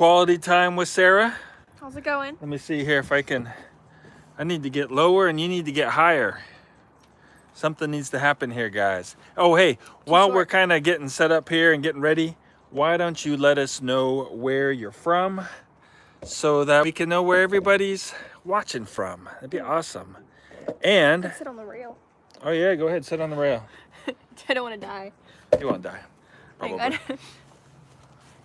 quality time with Sarah. How's it going? Let me see here if I can. I need to get lower and you need to get higher. Something needs to happen here, guys. Oh, hey, while we're kind of getting set up here and getting ready, why don't you let us know where you're from so that we can know where everybody's watching from. That'd be awesome. And Let's sit on the rail. oh yeah, go ahead, sit on the rail. I don't want to die. You won't die. Probably.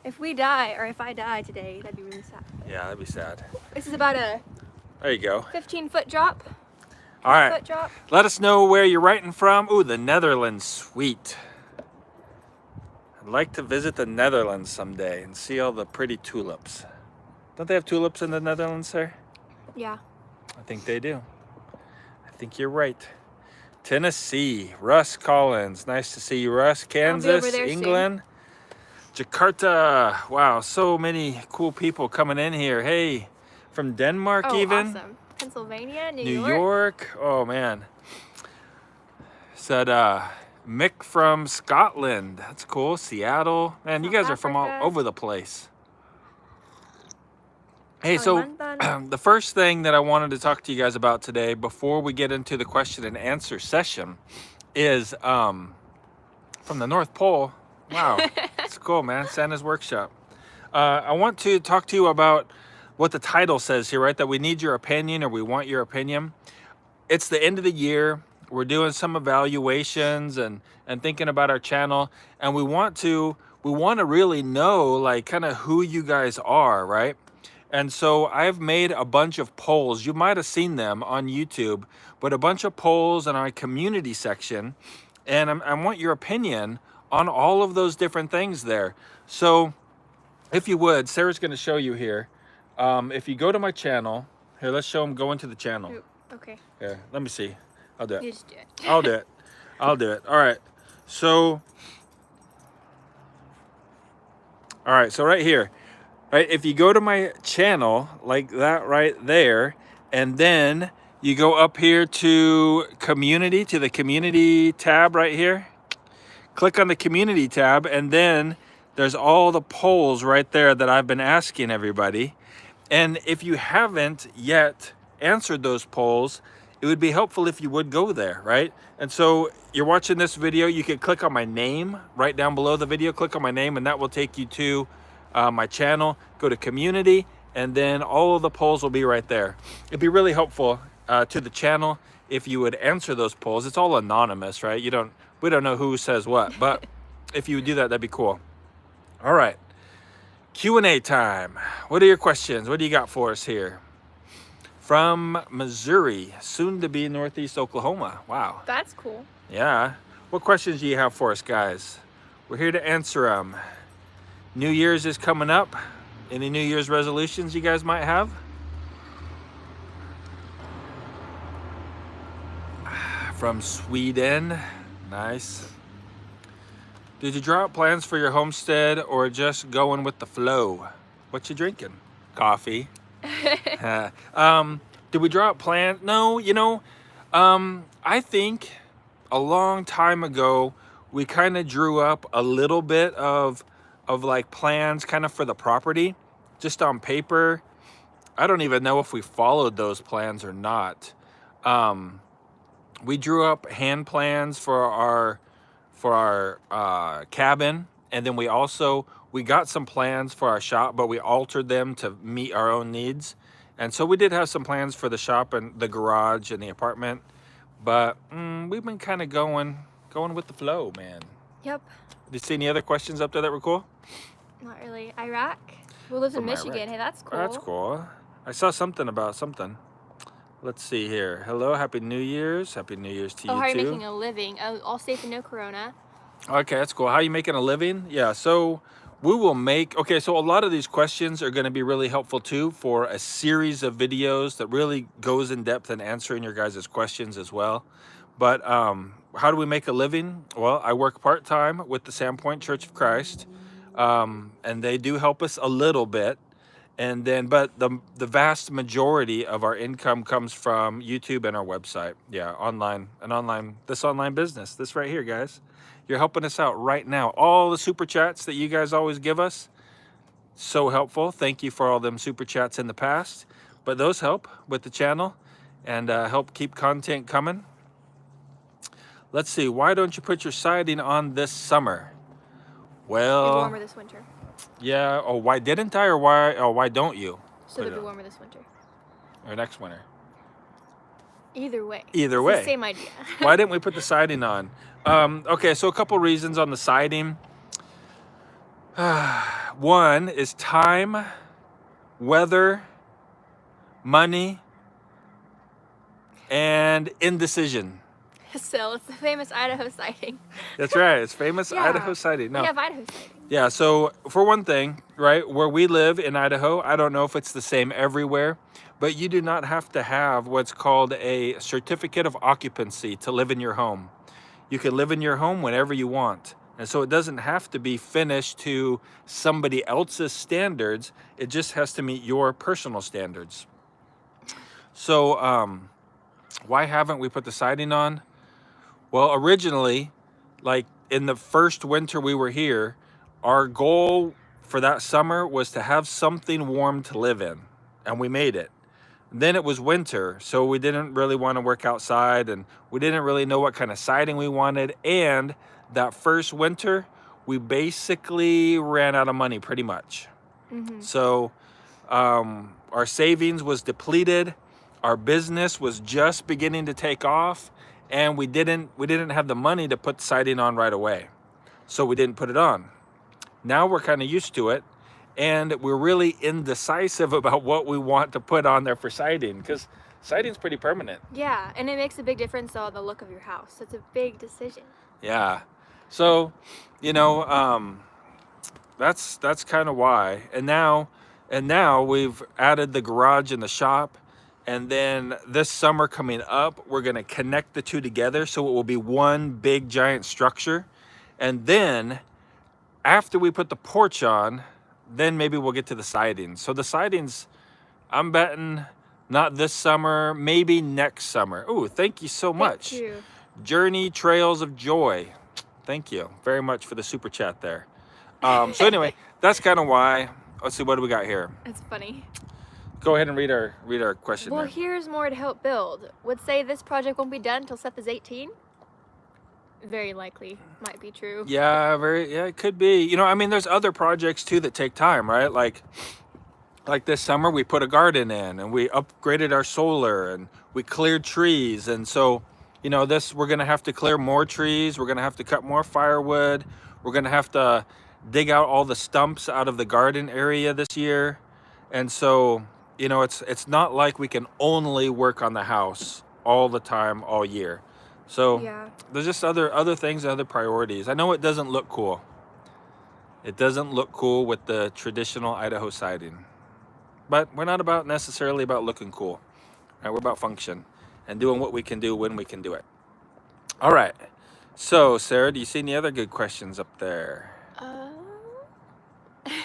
If we die, or if I die today, that'd be really sad. Yeah, that'd be sad. This is about a There you go. 15-foot drop. All right. Foot drop. Let us know where you're writing from. Ooh, the Netherlands, sweet. I'd like to visit the Netherlands someday and see all the pretty tulips. Don't they have tulips in the Netherlands, sir? Yeah. I think they do. I think you're right. Tennessee, Russ Collins. Nice to see you, Russ. Kansas, England, Jakarta. Wow, so many cool people coming in here. Hey, from Denmark even. Awesome. Pennsylvania, New York. Oh man. Said Mick from Scotland. That's cool. Seattle. Man, you guys are from all over the place. Hey, so the first thing that I wanted to talk to you guys about today before we get into the question and answer session is from the North Pole. Wow, it's cool, man. Santa's workshop. I want to talk to you about what the title says here, right? That we need your opinion, or we want your opinion. It's the end of the year. We're doing some evaluations and thinking about our channel, and we want to really know like kind of who you guys are, right? And so I've made a bunch of polls. You might have seen them on YouTube, but a bunch of polls in our community section, and I want your opinion on all of those different things there. So if you would, Sarah's going to show you here. If you go to my channel, here, let's show them going to the channel. Ooh, okay. Here, let me see. I'll do it. You just do it. I'll do it. I'll do it. All right. So right here, right? If you go to my channel like that right there, and then you go up here to community, to the community tab right here, click on the community tab, and then there's all the polls right there that I've been asking everybody. And if you haven't yet answered those polls, it would be helpful if you would go there, right? And so you're watching this video, you can click on my name right down below the video, click on my name, and that will take you to my channel. Go to community, and then all of the polls will be right there. It'd be really helpful to the channel if you would answer those polls. It's all anonymous, right? We don't know who says what, but if you would do that, that'd be cool. All right. Q&A time. What are your questions? What do you got for us here? From Missouri, soon to be Northeast Oklahoma. Wow. That's cool. Yeah. What questions do you have for us, guys? We're here to answer them. New Year's is coming up. Any New Year's resolutions you guys might have? From Sweden. Nice. Did you draw up plans for your homestead or just going with the flow? What you drinking? Coffee. Did we draw up plans? No, I think a long time ago, we kind of drew up a little bit of like plans kind of for the property, just on paper. I don't even know if we followed those plans or not. We drew up hand plans for our cabin, and then we got some plans for our shop, but we altered them to meet our own needs. And so we did have some plans for the shop and the garage and the apartment, but we've been kind of going with the flow, man. Yep. Did you see any other questions up there that were cool? Not really. Iraq? Who lives in Michigan? Iraq. Hey, that's cool. That's cool. I saw something about something. Let's see here. Hello, Happy New Year's. Happy New Year's to you too. How are you making a living? All safe and no corona. Okay, that's cool. How are you making a living? Yeah, so we will so a lot of these questions are going to be really helpful too for a series of videos that really goes in depth in answering your guys' questions as well. But how do we make a living? Well, I work part-time with the Sandpoint Church of Christ, and they do help us a little bit. And then, but the vast majority of our income comes from YouTube and our website. Yeah, this online business, this right here, guys. You're helping us out right now. All the super chats that you guys always give us, So helpful. Thank you for all them super chats in the past. But those help with the channel and help keep content coming. Let's see. Why don't you put your siding on this summer? Be Well, warmer this winter. yeah. Oh, why didn't I, or why? Oh, why don't you? So it'll be warmer this winter. Or next winter? Either way. Either It's way. the same idea. Why didn't we put the siding on? Okay, so a couple reasons on the siding. One is time, weather, money, and indecision. So it's the famous Idaho sighting. That's right. It's famous Yeah. Idaho siding. No. We have Idaho sighting. Yeah, so for one thing, right, where we live in Idaho, I don't know if it's the same everywhere, but you do not have to have what's called a certificate of occupancy to live in your home. You can live in your home whenever you want. And so it doesn't have to be finished to somebody else's standards. It just has to meet your personal standards. So why haven't we put the siding on? Well, originally, like in the first winter we were here, our goal for that summer was to have something warm to live in, and we made it. Then it was winter, so we didn't really want to work outside, and we didn't really know what kind of siding we wanted. And that first winter, we basically ran out of money pretty much. So our savings was depleted, our business was just beginning to take off, and we didn't have the money to put siding on right away. So we didn't put it on. Now we're kind of used to it, and we're really indecisive about what we want to put on there for siding, because siding's pretty permanent. Yeah, and it makes a big difference on the look of your house. It's a big decision. Yeah. So, you know, that's kind of why. And now we've added the garage and the shop, and then this summer coming up, we're going to connect the two together so it will be one big giant structure. And then after we put the porch on, then maybe we'll get to the sidings. So the sidings, I'm betting not this summer, maybe next summer. Ooh, thank you so much. Thank you. Journey Trails of Joy. Thank you very much for the super chat there. So anyway, that's kind of why. Let's see, what do we got here? It's funny. Go ahead and read our question Well, there. here's more to help build. Would say this project won't be done until Seth is 18. Very likely. Might be true. Yeah, it could be. You know, I mean, there's other projects too that take time, right? Like this summer, we put a garden in, and we upgraded our solar, and we cleared trees. And so, you know, we're gonna have to clear more trees. We're gonna have to cut more firewood. We're gonna have to dig out all the stumps out of the garden area this year. And so, you know, it's not like we can only work on the house all the time, all year. So Yeah. there's just other things, other priorities. I know it doesn't look cool. It doesn't look cool with the traditional Idaho siding, but we're not necessarily about looking cool. Right? We're about function and doing what we can do when we can do it. All right. So Sarah, do you see any other good questions up there?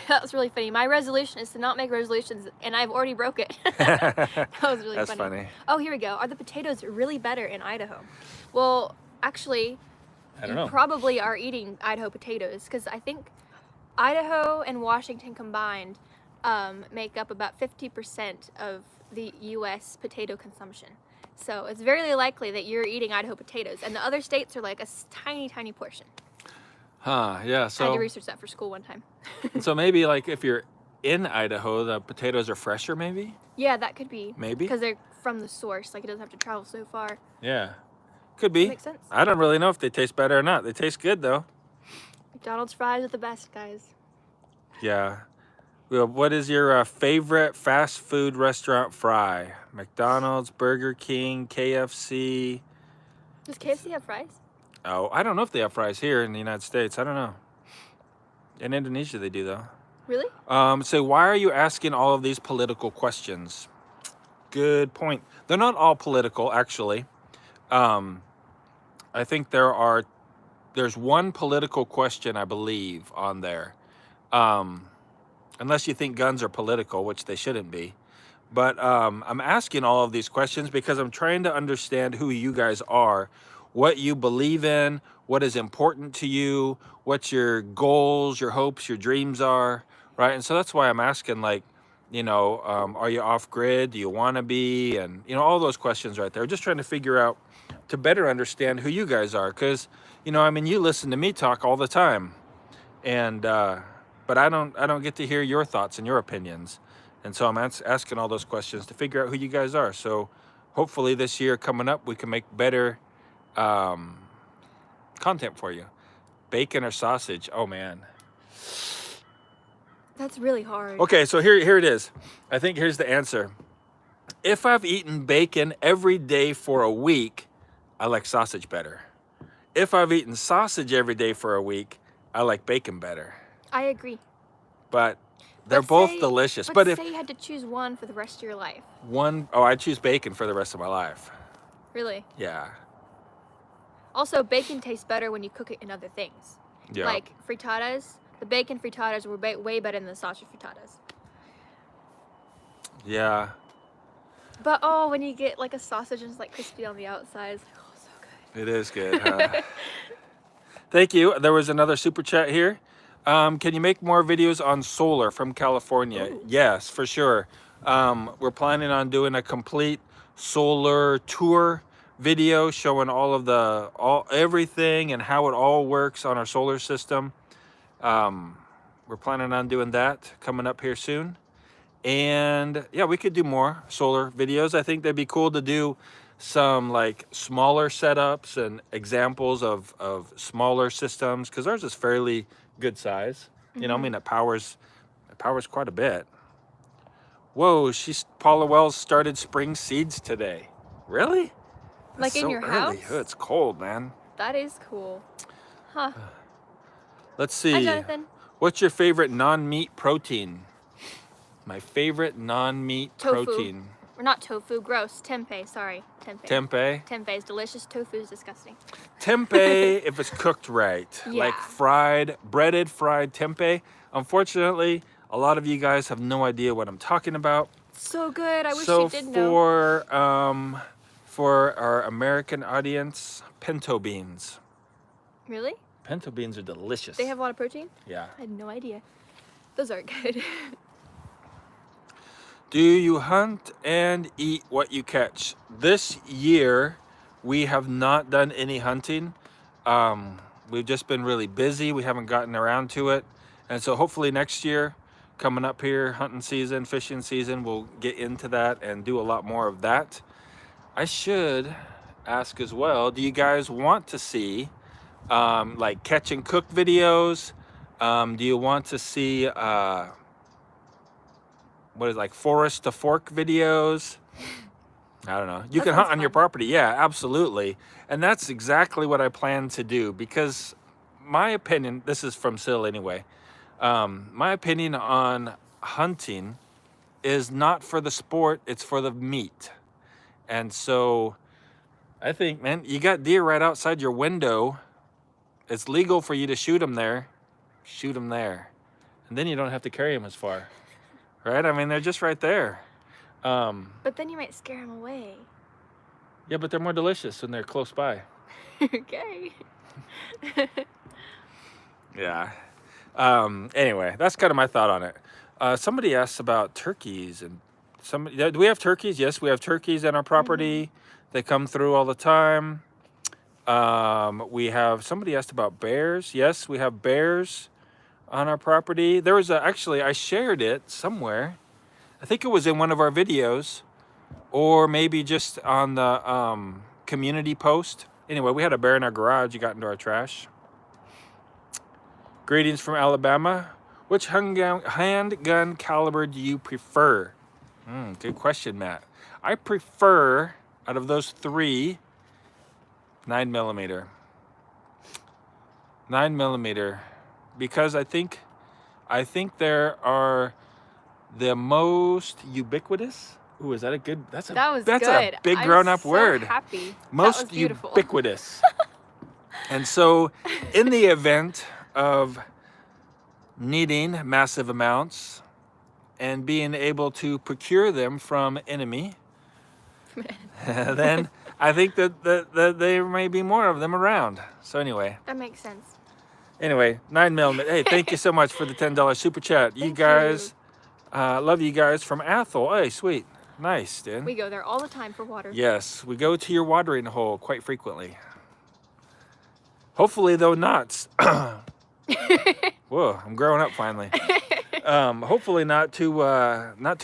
That was really funny. My resolution is to not make resolutions, and I've already broke it. That was really That's funny. funny. Oh, here we go. Are the potatoes really better in Idaho? Well, actually, I don't you know. probably are eating Idaho potatoes, because I think Idaho and Washington combined make up about 50% of the U.S. potato consumption. So it's very likely that you're eating Idaho potatoes, and the other states are like a tiny, tiny portion. Huh, yeah. I had So to research that for school one time. so maybe like if you're in Idaho, the potatoes are fresher maybe? Yeah, that could be. Maybe? Because they're from the source, like it doesn't have to travel so far. Yeah. Could be. Makes sense. I don't really know if they taste better or not. They taste good though. McDonald's fries are the best, guys. Yeah. Well, what is your favorite fast food restaurant fry? McDonald's, Burger King, KFC. Does KFC have fries? Oh, I don't know if they have fries here in the United States. I don't know. In Indonesia they do though. Really? So why are you asking all of these political questions? Good point. They're not all political, actually. I think there's one political question, I believe, on there. Unless you think guns are political, which they shouldn't be. But I'm asking all of these questions because I'm trying to understand who you guys are, what you believe in, what is important to you, what your goals, your hopes, your dreams are, right? And so that's why I'm asking, like, you know, are you off grid? Do you want to be? And, you know, all those questions right there. Just trying to figure out to better understand who you guys are. Because, you know, I mean, you listen to me talk all the time. And, but I don't get to hear your thoughts and your opinions. And so I'm asking all those questions to figure out who you guys are. So hopefully this year coming up, we can make better content for you. Bacon or sausage? Oh, man. That's really hard. Okay, so here it is. I think here's the answer. If I've eaten bacon every day for a week, I like sausage better. If I've eaten sausage every day for a week, I like bacon better. I agree. But they're both delicious. But if say you had to choose one for the rest of your life. I choose bacon for the rest of my life. Really? Yeah. Also, bacon tastes better when you cook it in other things. Yeah. Like frittatas. The bacon frittatas were way better than the sausage frittatas. Yeah. But oh, when you get like a sausage and it's like crispy on the outside, it's like, oh, so good. It is good, huh? Thank you. There was another super chat here. Can you make more videos on solar from California? Ooh. Yes, for sure. We're planning on doing a complete solar tour video showing all of everything and how it all works on our solar system. We're planning on doing that coming up here soon. And yeah, we could do more solar videos. I think that'd be cool to do some like smaller setups and examples of smaller systems, because ours is fairly good size. You know, I mean, it powers quite a bit. Whoa, Paula Wells started spring seeds today. Really? Like in your house? Oh, it's cold, man. That is cool. Huh. Let's see. Hi, Jonathan. What's your favorite non-meat protein? My favorite non-meat protein. Or not tofu, gross. Tempeh, sorry. Tempeh? Tempeh is delicious. Tofu is disgusting. Tempeh, if it's cooked right. Yeah. Like breaded fried tempeh. Unfortunately, a lot of you guys have no idea what I'm talking about. So good. I wish you did know. For our American audience, pinto beans. Really? Pinto beans are delicious. They have a lot of protein? Yeah. I had no idea. Those are good. Do you hunt and eat what you catch? This year, we have not done any hunting. We've just been really busy. We haven't gotten around to it. And so hopefully next year, coming up here, hunting season, fishing season, we'll get into that and do a lot more of that. I should ask as well, do you guys want to see like catch and cook videos? Do you want to see forest to fork videos? I don't know. You can hunt on your property. Yeah, absolutely. And that's exactly what I plan to do, because my opinion, this is from Sil anyway, my opinion on hunting is not for the sport, it's for the meat. And so I think, man, you got deer right outside your window. It's legal for you to shoot them there. Shoot them there. And then you don't have to carry them as far. Right? I mean, they're just right there. But then you might scare them away. Yeah, but they're more delicious when they're close by. Okay. Yeah. Anyway, that's kind of my thought on it. Somebody asked about turkeys, and do we have turkeys? Yes, we have turkeys in our property. They come through all the time. Somebody asked about bears. Yes, we have bears on our property. There was actually, I shared it somewhere. I think it was in one of our videos, or maybe just on the community post. Anyway, we had a bear in our garage. He got into our trash. Greetings from Alabama. Which handgun caliber do you prefer? Good question, Matt. I prefer, out of those three, 9mm. 9mm. Because I think there are the most ubiquitous. Ooh, is that a good? That's a big grown-up word. Happy. Most ubiquitous. And so, in the event of needing massive amounts and being able to procure them from enemy, then I think that there may be more of them around. So anyway. That makes sense. Anyway, 9mm. Hey, thank you so much for the $10 super chat. You Thank guys, love you guys from Athol. Hey, sweet. Nice, dude. We go there all the time for water. Yes, we go to your watering hole quite frequently. Hopefully, though, not. Whoa, I'm growing up finally. Hopefully not too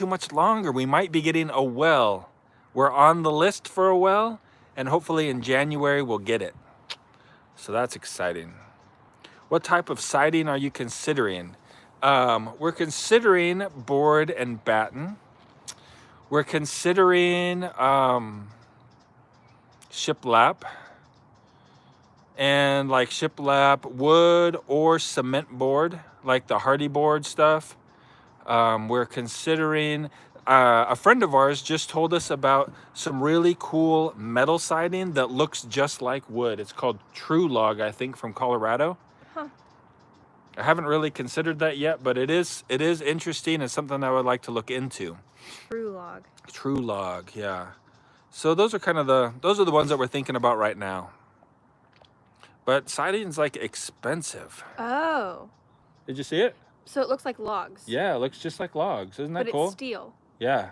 much longer. We might be getting a well. We're on the list for a well, and hopefully in January we'll get it. So that's exciting. What type of siding are you considering? We're considering board and batten. We're considering shiplap. And like shiplap wood or cement board, like the hardy board stuff. We're considering, a friend of ours just told us about some really cool metal siding that looks just like wood. It's called True Log, I think, from Colorado. Huh. I haven't really considered that yet, but it is interesting and something I would like to look into. True Log. True Log, yeah. So those are the ones that we're thinking about right now. But siding's like expensive. Oh. Did you see it? So it looks like logs. Yeah, it looks just like logs. Isn't that but cool? It's steel. Yeah.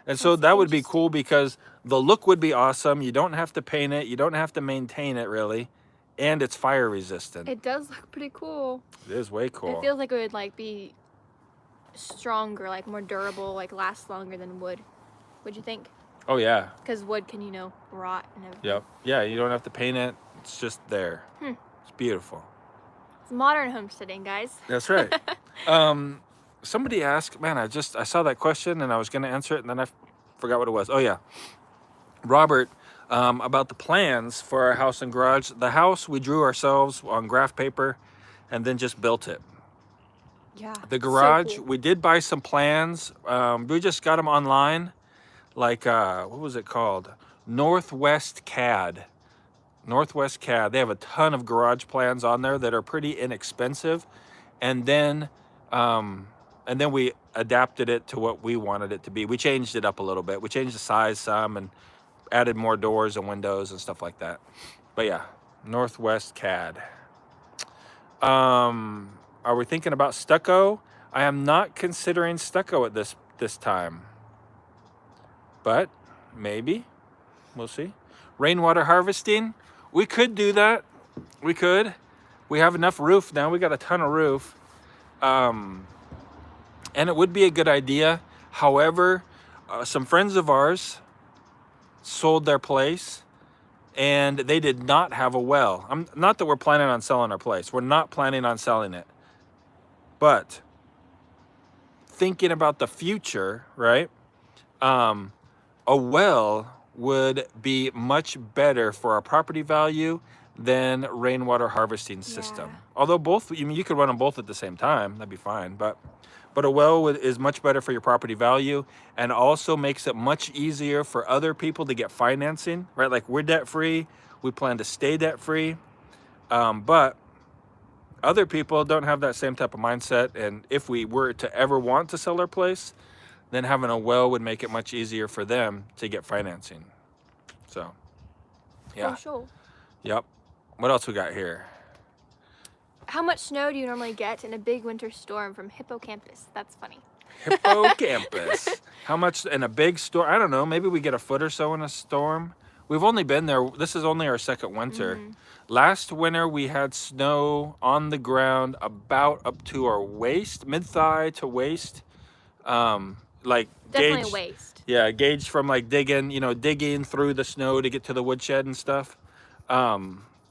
And so That's that would be interesting. cool because the look would be awesome. You don't have to paint it. You don't have to maintain it really. And it's fire resistant. It does look pretty cool. It is way cool. It feels like it would like be stronger, like more durable, like last longer than wood. What'd you think? Oh yeah. Because wood can, rot and everything. Yep. Yeah, you don't have to paint it. It's just there. It's beautiful. It's modern homesteading, guys. That's right. Somebody asked, man, I saw that question and I was going to answer it and then I forgot what it was. Oh yeah. Robert, about the plans for our house and garage. The house we drew ourselves on graph paper and then just built it. Yeah. The garage, So cool. we did buy some plans. We just got them online. Like, what was it called? Northwest CAD. Northwest CAD. They have a ton of garage plans on there that are pretty inexpensive. And then we adapted it to what we wanted it to be. We changed it up a little bit. We changed the size some and added more doors and windows and stuff like that. But yeah, Northwest CAD. Are we thinking about stucco? I am not considering stucco at this time. But maybe. We'll see. Rainwater harvesting. We could do that. We could. We have enough roof now. We got a ton of roof. And it would be a good idea. However, some friends of ours sold their place and they did not have a well. Not that we're planning on selling our place. We're not planning on selling it. But thinking about the future, right? A well would be much better for our property value than rainwater harvesting system. Yeah. Although both, you could run them both at the same time, that'd be fine. But a well is much better for your property value and also makes it much easier for other people to get financing, right? Like we're debt free, we plan to stay debt free, but other people don't have that same type of mindset. And if we were to ever want to sell our place, then having a well would make it much easier for them to get financing. So, yeah. For sure. Yep. What else we got here? How much snow do you normally get in a big winter storm from Hippocampus? That's funny. Hippocampus. How much in a big storm? I don't know. Maybe we get a foot or so in a storm. We've only been there. This is only our second winter. Last winter, we had snow on the ground about up to our waist, mid-thigh to waist. Like Definitely gauge, a waste. Yeah, gauged from like digging through the snow to get to the woodshed and stuff.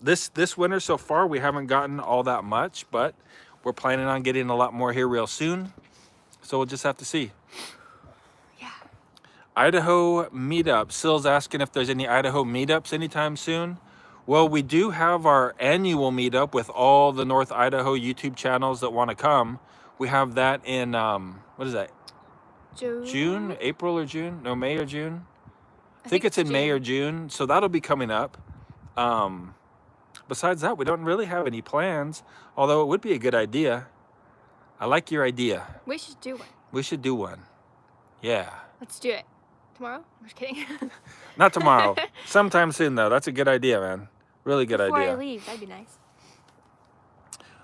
This winter so far, we haven't gotten all that much, but we're planning on getting a lot more here real soon. So we'll just have to see. Yeah. Idaho meetup. Sill's asking if there's any Idaho meetups anytime soon. Well, we do have our annual meetup with all the North Idaho YouTube channels that want to come. We have that in, what is that? June, April or June? No, May or June? I think it's in May or June. So that'll be coming up. Besides that, we don't really have any plans, although it would be a good idea. I like your idea. We should do one. We should do one. Yeah. Let's do it. Tomorrow? I'm just kidding. Not tomorrow. Sometime soon, though. That's a good idea, man. Really good Before idea. I leave, that'd be nice.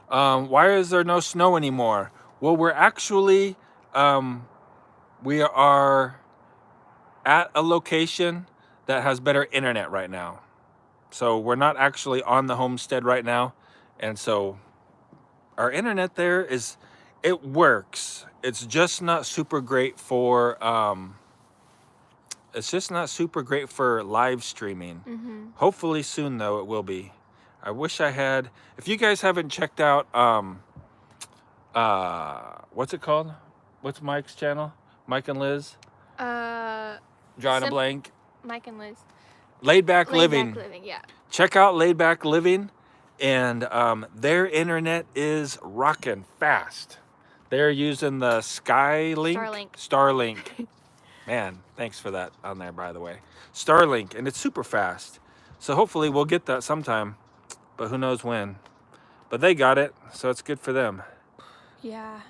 Why is there no snow anymore? Well, we're actually, we are at a location that has better internet right now. So we're not actually on the homestead right now. And so our internet there is, it works. It's just not super great for, it's just not super great for live streaming. Hopefully soon though, it will be. I wish I had, if you guys haven't checked out, what's it called? What's Mike's channel? Mike and Liz? Drawing a blank. Mike and Liz. Laid Back Laid Living. Back Living, yeah. Check out Laid Back Living, and their internet is rocking fast. They're using the Starlink. Man, thanks for that on there, by the way. Starlink, and it's super fast. So hopefully we'll get that sometime, but who knows when. But they got it, so it's good for them. Yeah.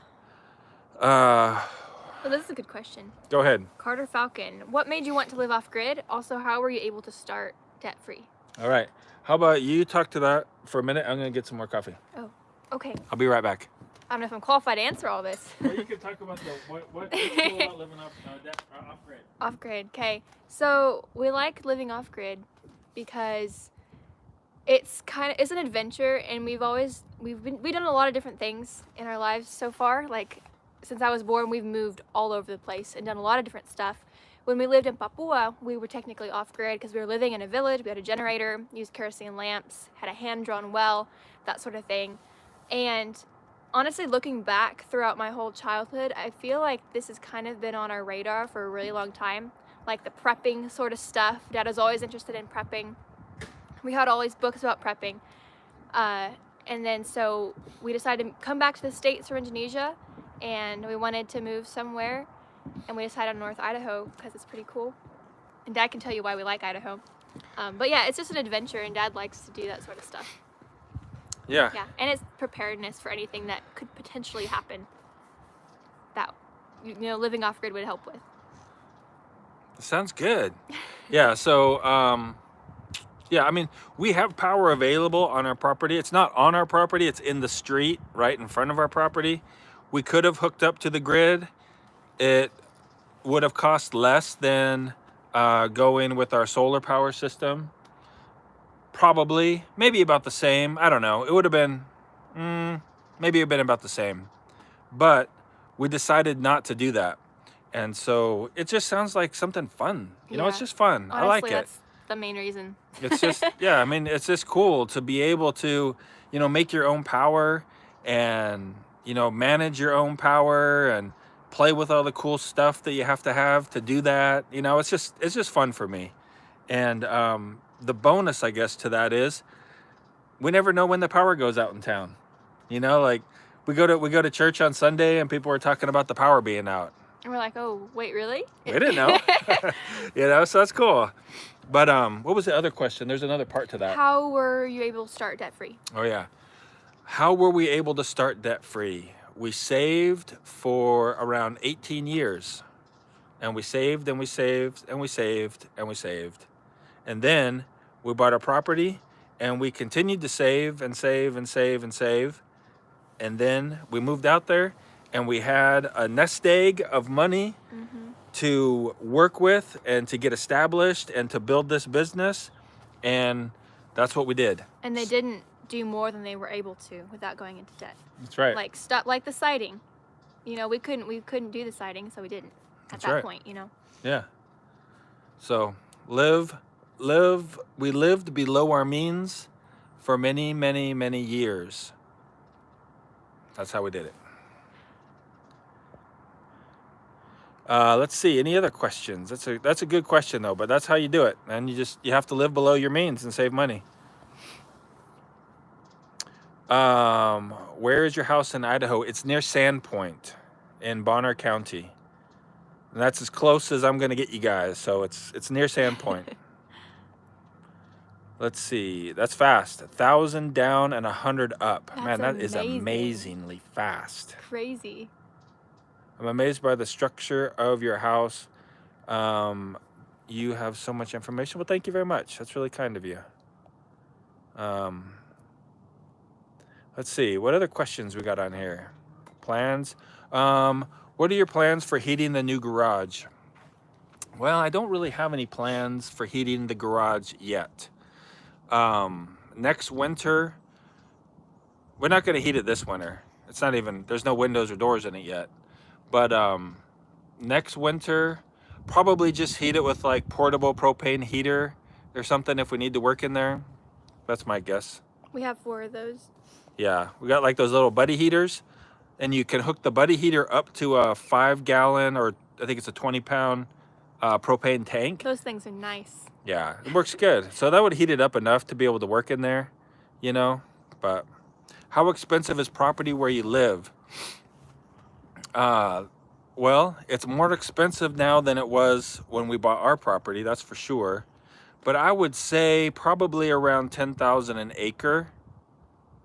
Well, this is a good question. Go ahead. Carter Falcon, what made you want to live off-grid? Also, how were you able to start debt-free? All right. How about you talk to that for a minute? I'm going to get some more coffee. Oh, okay. I'll be right back. I don't know if I'm qualified to answer all this. Well, you can talk about what's cool about living off-grid. Off-grid, okay. So we like living off-grid because it's an adventure, and we've done a lot of different things in our lives so far. Like, since I was born, we've moved all over the place and done a lot of different stuff. When we lived in Papua, we were technically off-grid because we were living in a village. We had a generator, used kerosene lamps, had a hand-drawn well, that sort of thing. And honestly, looking back throughout my whole childhood, I feel like this has kind of been on our radar for a really long time. Like the prepping sort of stuff. Dad was always interested in prepping. We had all these books about prepping. And then so we decided to come back to the States from Indonesia, and we wanted to move somewhere, and we decided on North Idaho because it's pretty cool. And Dad can tell you why we like Idaho. But yeah, it's just an adventure, and Dad likes to do that sort of stuff. Yeah. Yeah, and it's preparedness for anything that could potentially happen that, living off-grid would help with. Sounds good. Yeah, so, yeah, I mean, we have power available on our property. It's not on our property, it's in the street right in front of our property. We could have hooked up to the grid. It would have cost less than going with our solar power system. Probably, maybe about the same. I don't know. It would have been, maybe it would have been about the same. But we decided not to do that. And so it just sounds like something fun. You know, it's just fun. Honestly, I like it. That's the main reason. It's just, yeah, I mean, it's just cool to be able to, make your own power and, manage your own power and play with all the cool stuff that you have to do that. It's just fun for me. And the bonus, I guess, to that is we never know when the power goes out in town. Like we go to church on Sunday and people were talking about the power being out. And we're like, oh, wait, really? We didn't know. So that's cool. But what was the other question? There's another part to that. How were you able to start debt-free? Oh, yeah. How were we able to start debt-free? We saved for around 18 years. And we saved and we saved and we saved and we saved. And then we bought a property and we continued to save and save and save and save. And then we moved out there and we had a nest egg of money to work with and to get established and to build this business. And that's what we did. And they didn't do more than they were able to without going into debt. That's right. Like stuff like the siding. We couldn't do the siding, so we didn't at that point, Yeah. So we lived below our means for many, many, many years. That's how we did it. Let's see, any other questions? That's a good question though, but that's how you do it. And you have to live below your means and save money. Where is your house in Idaho? It's near Sandpoint in Bonner County. And that's as close as I'm gonna get you guys. So it's near Sandpoint. Let's see, that's fast. 1,000 down and 100 up. That's Man, that is amazing. amazingly fast. Crazy. I'm amazed by the structure of your house. You have so much information. Well, thank you very much. That's really kind of you. Let's see, what other questions we got on here? Plans. What are your plans for heating the new garage? Well, I don't really have any plans for heating the garage yet. Next winter, we're not going to heat it this winter. It's not even, there's no windows or doors in it yet. But next winter, probably just heat it with like portable propane heater or something if we need to work in there. That's my guess. We have 4 of those. Yeah, we got like those little buddy heaters, and you can hook the buddy heater up to a 5-gallon, or I think it's a 20-pound propane tank. Those things are nice. Yeah, it works good. So that would heat it up enough to be able to work in there, you know. But how expensive is property where you live? Well, it's more expensive now than it was when we bought our property, that's for sure. But I would say probably around $10,000 an acre.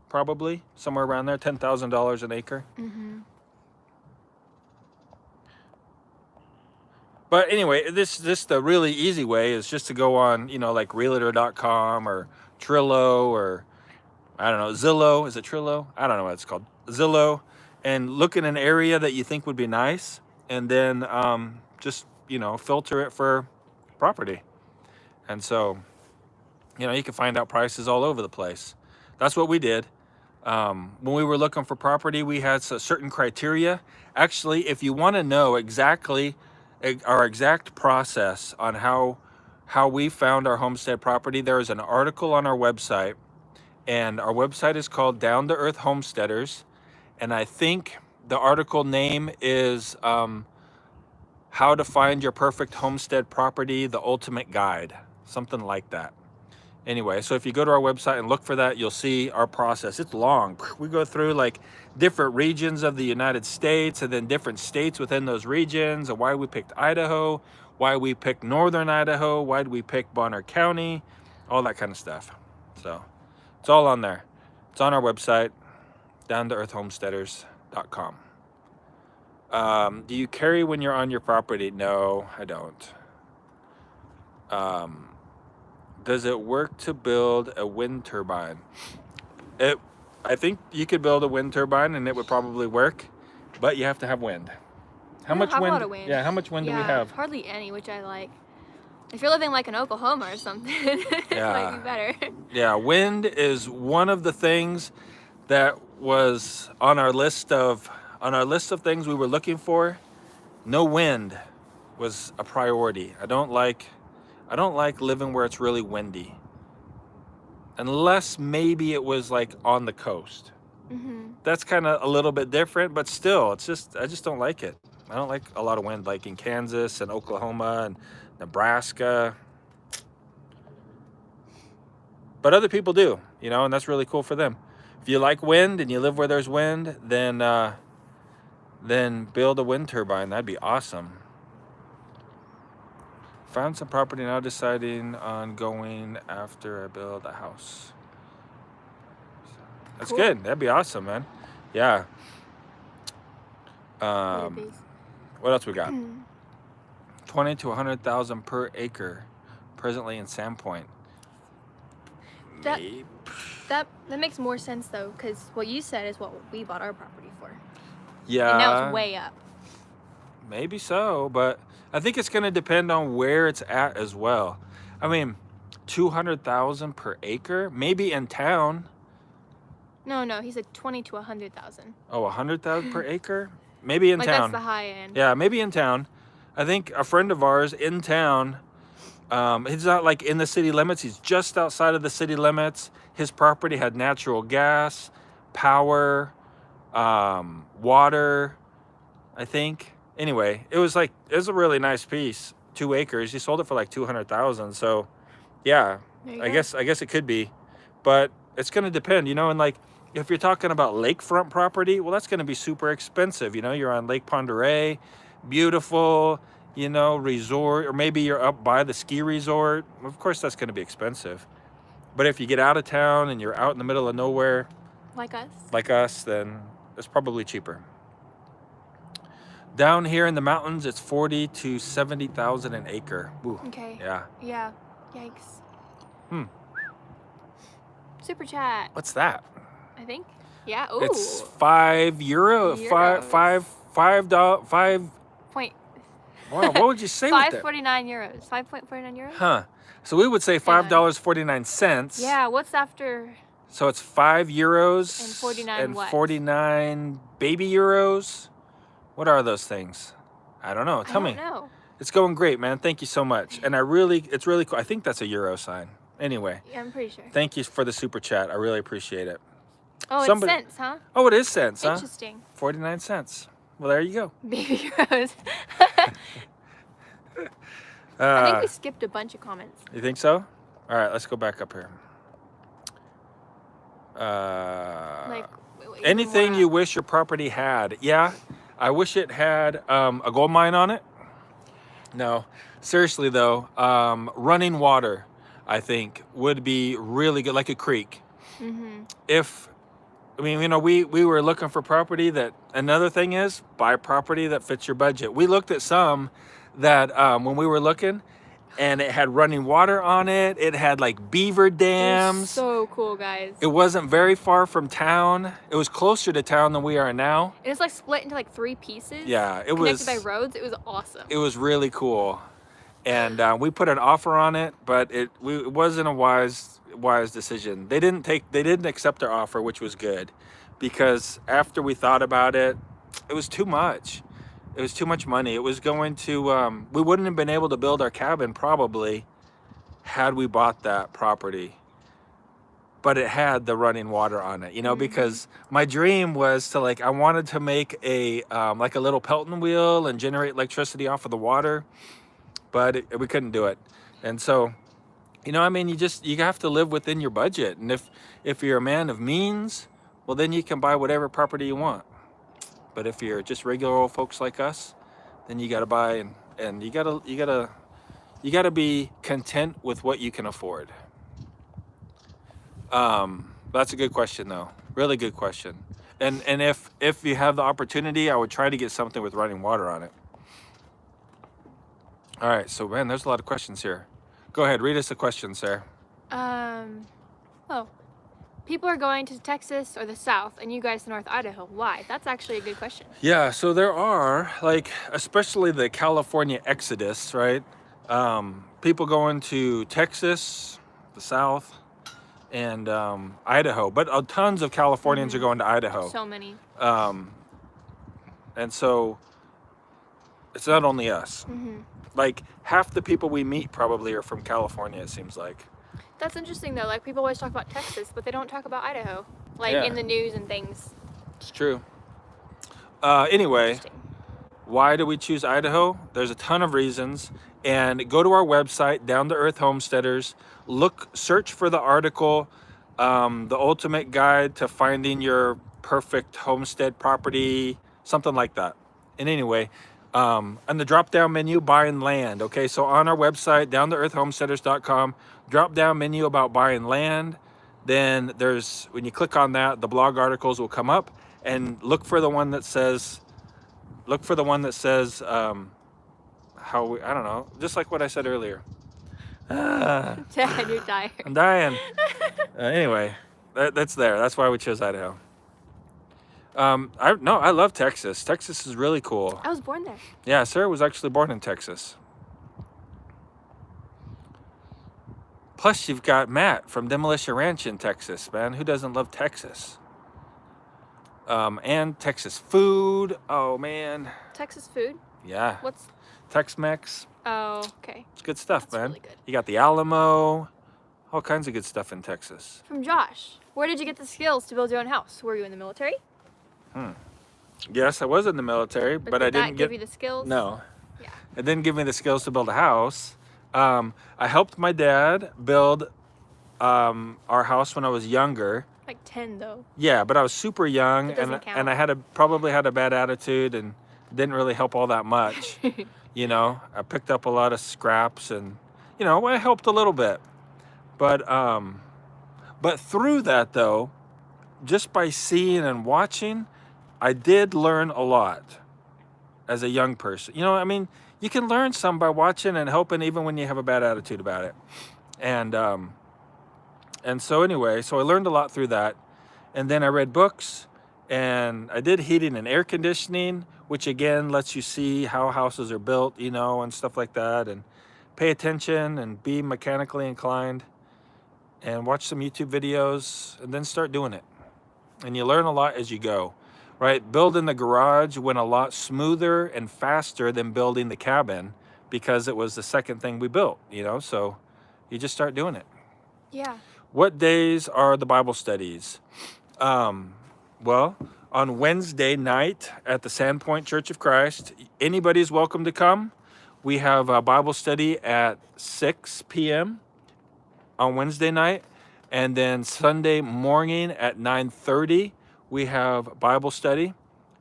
Probably somewhere around there, $10,000 an acre. Mm-hmm. But anyway, this the really easy way is just to go on, you know, like realtor.com or Trillo, or I don't know, Zillow. Is it Trillo? I don't know what it's called. Zillow, and look at an area that you think would be nice, and then just, you know, filter it for property. And so, you know, you can find out prices all over the place. That's what we did. When we were looking for property, we had a certain criteria. Actually, if you want to know exactly our exact process on how we found our homestead property, there is an article on our website, and our website is called Down to Earth Homesteaders, and I think the article name is How to Find Your Perfect Homestead Property, the Ultimate Guide, something like that. Anyway, so if you go to our website and look for that, you'll see our process. It's long. We go through like different regions of the United States, and then different states within those regions, and why we picked Idaho, why we picked northern Idaho, why did we pick Bonner County, all that kind of stuff. So it's all on there. It's on our website, downtoearthhomesteaders.com. Do you carry when you're on your property? No, I don't. Does it work to build a wind turbine? I think you could build a wind turbine and it would probably work, but you have to have wind. How much have wind? A lot of wind. Yeah, how much wind do we have? Hardly any, which I like. If you're living like in Oklahoma or something, it might be better. Yeah, wind is one of the things that was on our list of things we were looking for. No wind was a priority. I don't like living where it's really windy. Unless maybe it was like on the coast. Mm-hmm. That's kind of a little bit different, but still, I just don't like it. I don't like a lot of wind, like in Kansas and Oklahoma and Nebraska. But other people do, you know, and that's really cool for them. If you like wind and you live where there's wind, then build a wind turbine. That'd be awesome. Found some property, now deciding on going after I build a house. That's Cool. good. That'd be awesome, man. Yeah. What else we got? 20 to 100,000 per acre, presently in Sandpoint. That makes more sense though, because what you said is what we bought our property for. Yeah. And now it's way up. Maybe so, but I think it's going to depend on where it's at as well. I mean, 200,000 per acre, maybe in town. No, he said 20 to 100,000. Oh, 100,000 per acre? Maybe in like town. That's the high end. Yeah, maybe in town. I think a friend of ours in town, he's not like in the city limits, he's just outside of the city limits. His property had natural gas, power, water, I think. Anyway, it was a really nice piece, 2 acres. He sold it for like 200,000. So, yeah, I guess it could be, but it's gonna depend, you know. And like, if you're talking about lakefront property, well, that's gonna be super expensive. You know, you're on Lake Ponderay, beautiful, you know, resort, or maybe you're up by the ski resort. Of course, that's gonna be expensive. But if you get out of town and you're out in the middle of nowhere, like us, then it's probably cheaper. Down here in the mountains, it's 40 to 70,000 an acre. Ooh. Okay. Yeah. Yeah. Yikes. Hmm. Super chat. What's that? I think. Yeah. Ooh. It's €5. Euros. $5. Point. Wow, what would you say with that? 5.49 euros. 5.49 euros. Huh. So we would say Hang on. $5.49. Yeah. What's after? So it's €5 And 49 and what? 49 baby euros. What are those things? I don't know. Tell I me. don't know. It's going great, man. Thank you so much. And it's really cool. I think that's a euro sign. Anyway, Yeah, I'm pretty sure. thank you for the super chat. I really appreciate it. Oh, Somebody- it's cents, huh? Oh, it is cents, huh? Interesting. 49 cents. Well, there you go. Baby euros. I think Uh, we skipped a bunch of comments. you think so? All right, let's go back up here. Like Anything more you wish your property had? Yeah, I wish it had a gold mine on it. No, seriously though, running water, I think would be really good, like a creek. If, I mean, you know, we were looking for property that, another thing is, buy property that fits your budget. We looked at some that when we were looking, and it had running water on it. It had like beaver It was dams. so cool, guys. It wasn't very far from town. It was closer to town than we are now. And it's like split into like 3 pieces. Yeah, it connected was. by roads. It was awesome. It was really cool, and we put an offer on it, but it wasn't a wise decision. They didn't accept our offer, which was good, because after we thought about it, it was too much. It was too much money. It was going to we wouldn't have been able to build our cabin probably had we bought that property. But it had the running water on it, you know, because my dream was to, like, I wanted to make a like a little Pelton wheel and generate electricity off of the water, but we couldn't do it. And so, you know, I mean, you have to live within your budget. And if you're a man of means, well, then you can buy whatever property you want. But if you're just regular old folks like us, then you got to buy, and you gotta be content with what you can afford. That's a good question, though. Really good question. And if you have the opportunity, I would try to get something with running water on it. All right, so man, there's a lot of questions here. Go ahead, read us the questions, Sarah. Oh. People are going to Texas or the South, and you guys to North Idaho. Why? That's actually a good question. Yeah, so there are, like, especially the California exodus, right? People going to Texas, the South, and Idaho, but tons of Californians are going to Idaho. So many. And so it's not only us. Like, half the people we meet probably are from California, it seems like. That's interesting, though. Like, people always talk about Texas, but they don't talk about Idaho. Like, Yeah. in the news and things. It's true. Anyway, Interesting. why do we choose Idaho? There's a ton of reasons. And go to our website, Down to Earth Homesteaders. Search for the article, The Ultimate Guide to Finding Your Perfect Homestead Property, something like that. And anyway, on the drop-down menu, buying land. Okay, so on our website, downtoearthhomesteaders.com, drop-down menu about buying land. Then when you click on that, the blog articles will come up, and look for the one that says, I don't know, just like what I said earlier. Dad, you're tired. I'm dying. Anyway, that's there. That's why we chose Idaho. I love Texas. Texas is really cool. I was born there. Yeah, Sarah was actually born in Texas. Plus, you've got Matt from Demolition Ranch in Texas, man. Who doesn't love Texas? And Texas food. Oh, man. Texas food? Yeah. What's... Tex-Mex. Oh, okay. It's good stuff, That's man. really good. You got the Alamo. All kinds of good stuff in Texas. From Josh. Where did you get the skills to build your own house? Were you in the military? Yes, I was in the military, but I did didn't that give you the skills? No. Yeah. It didn't give me the skills to build a house. I helped my dad build our house when I was younger. Like 10, though. Yeah, but I was super young, It doesn't count. and I probably had a bad attitude and didn't really help all that much. You know, I picked up a lot of scraps, and you know, I helped a little bit. But through that, though, just by seeing and watching, I did learn a lot as a young person. You know, I mean, you can learn some by watching and helping even when you have a bad attitude about it. And so anyway, so I learned a lot through that. and then I read books, and I did heating and air conditioning, which again lets you see how houses are built, you know, and stuff like that, and pay attention and be mechanically inclined and watch some YouTube videos and then start doing it. And you learn a lot as you go, right? Building the garage went a lot smoother and faster than building the cabin because it was the second thing we built, you know, so you just start doing it. Yeah. What days are the Bible studies? Well, on Wednesday night at the Sandpoint Church of Christ, anybody's welcome to come. We have a Bible study at 6 p.m. on Wednesday night. And then Sunday morning at 9:30, we have Bible study.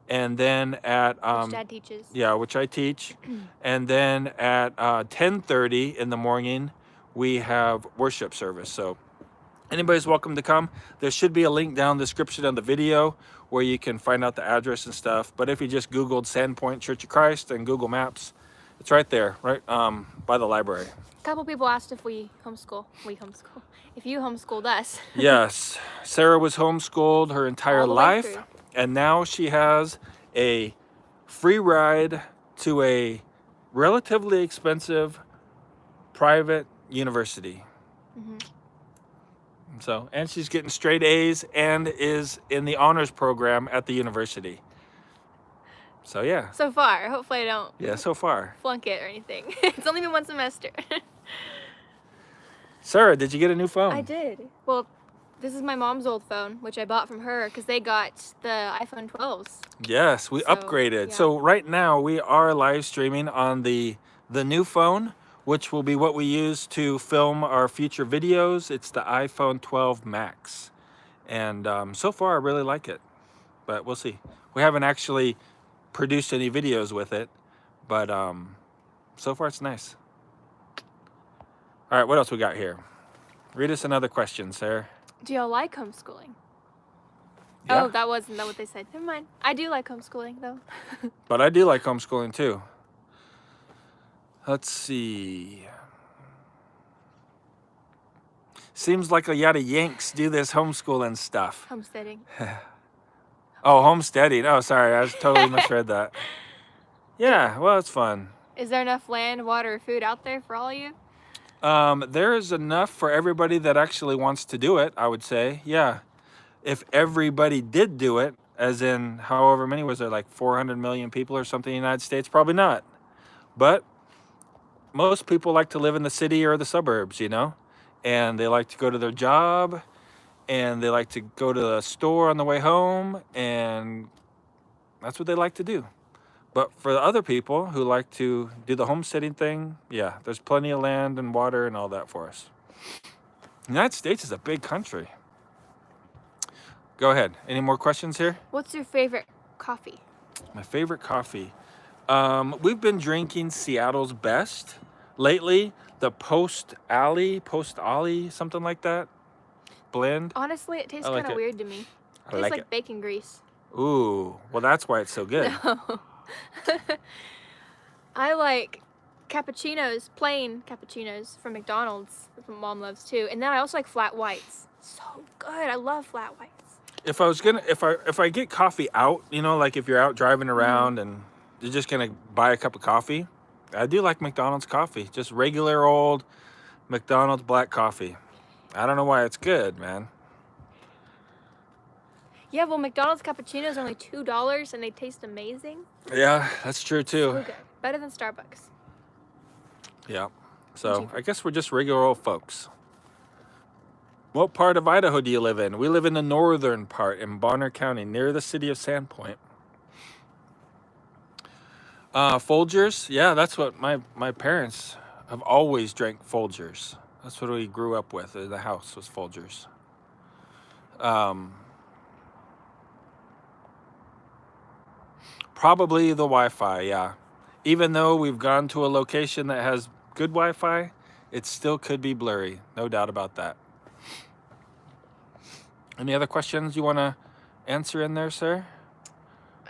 And then at... Which Dad teaches. Yeah, which I teach. And then at 10:30 in the morning, we have worship service. So anybody's welcome to come. There should be a link down in the description of the video where you can find out the address and stuff. But if you just Googled Sandpoint Church of Christ and Google Maps, it's right there, right by the library. A couple people asked if we homeschool. If you homeschooled us. Yes, Sarah was homeschooled her entire All the way life, through. and now she has a free ride to a relatively expensive private university. So, and she's getting straight A's and is in the honors program at the university. So yeah. So far. Hopefully I don't Yeah, so far. flunk it or anything. It's only been one semester. Sarah, did you get a new phone? I did. Well, this is my mom's old phone, which I bought from her because they got the iPhone 12s. Yes, we So, upgraded. yeah. So right now we are live streaming on the new phone, which will be what we use to film our future videos. It's the iPhone 12 Max. And so far I really like it, but we'll see. We haven't actually produced any videos with it, but so far it's nice. All right, what else we got here? Read us another question, Sarah. Do y'all like homeschooling? Yeah. Oh, that wasn't that what they said. Never mind. I do like homeschooling though. But I do like homeschooling too. Let's see. Seems like a lot of Yanks do this homeschooling stuff. Homesteading. Oh, homesteading. Oh, sorry, I totally misread that. Yeah, well, it's fun. Is there enough land, water, food out there for all of you? There is enough for everybody that actually wants to do it, I would say. Yeah. If everybody did do it, as in however many, was there like 400 million people or something in the United States? Probably not. But most people like to live in the city or the suburbs, you know? And they like to go to their job, and they like to go to the store on the way home, and that's what they like to do. But for the other people who like to do the homesteading thing, yeah, there's plenty of land and water and all that for us. The United States is a big country. Go ahead. Any more questions here? What's your favorite coffee? My favorite coffee. We've been drinking Seattle's Best lately. The Post Alley, something like that. Blend. Honestly, it tastes I like kind of it. weird to me. It I tastes like like it. bacon grease. Ooh, well, that's why it's so good. No. I like cappuccinos, plain cappuccinos from McDonald's. That's what Mom loves too. And then I also like flat whites. So good. I love flat whites. If I get coffee out, you know, like if you're out driving around and you're just gonna buy a cup of coffee, I do like McDonald's coffee. Just regular old McDonald's black coffee. I don't know why it's good, man. Yeah, well, McDonald's cappuccinos are only $2 and they taste amazing. Yeah, that's true too. So good. Better than Starbucks. Yeah. So I guess we're just regular old folks. What part of Idaho do you live in? We live in the northern part in Bonner County, near the city of Sandpoint. Folgers, yeah, that's what my parents have always drank. Folgers. That's what we grew up with in the house, was Folgers. Probably the Wi-Fi, yeah. Even though we've gone to a location that has good Wi-Fi, it still could be blurry. No doubt about that. Any other questions you want to answer in there, sir?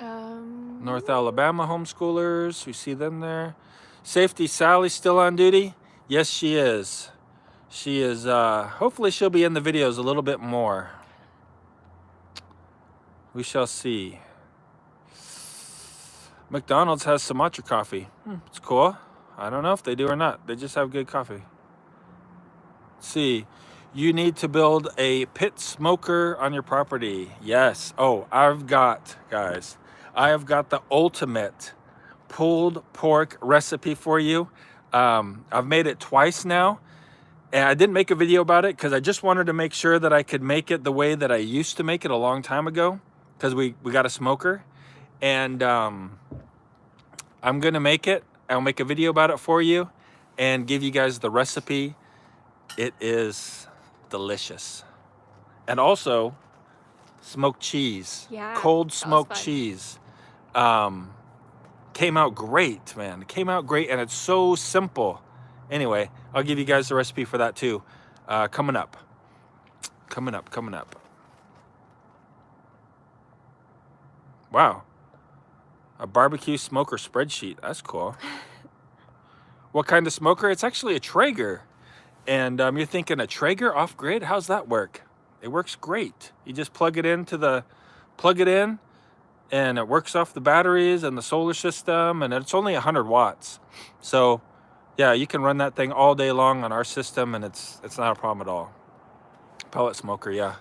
North Alabama homeschoolers, we see them there. Safety Sally still on duty? Yes, she is. She is, hopefully she'll be in the videos a little bit more. We shall see. McDonald's has Sumatra coffee. It's cool. I don't know if they do or not. They just have good coffee. Let's see. You need to build a pit smoker on your property. Yes. Oh, guys, I have got the ultimate pulled pork recipe for you. I've made it twice now. And I didn't make a video about it because I just wanted to make sure that I could make it the way that I used to make it a long time ago. Because we got a smoker. And I'm going to make it. I'll make a video about it for you and give you guys the recipe. It is delicious. And also, smoked cheese. Yeah, Cold that was smoked fun. cheese. Came out great, man. It came out great, and it's so simple. Anyway, I'll give you guys the recipe for that too. Coming up. Wow. A barbecue smoker spreadsheet. That's cool. What kind of smoker? It's actually a Traeger. And you're thinking, a Traeger off-grid? How's that work? It works great. You just plug it in, and it works off the batteries and the solar system, and it's only 100 watts. So, yeah, you can run that thing all day long on our system, and it's not a problem at all. Pellet smoker, yeah.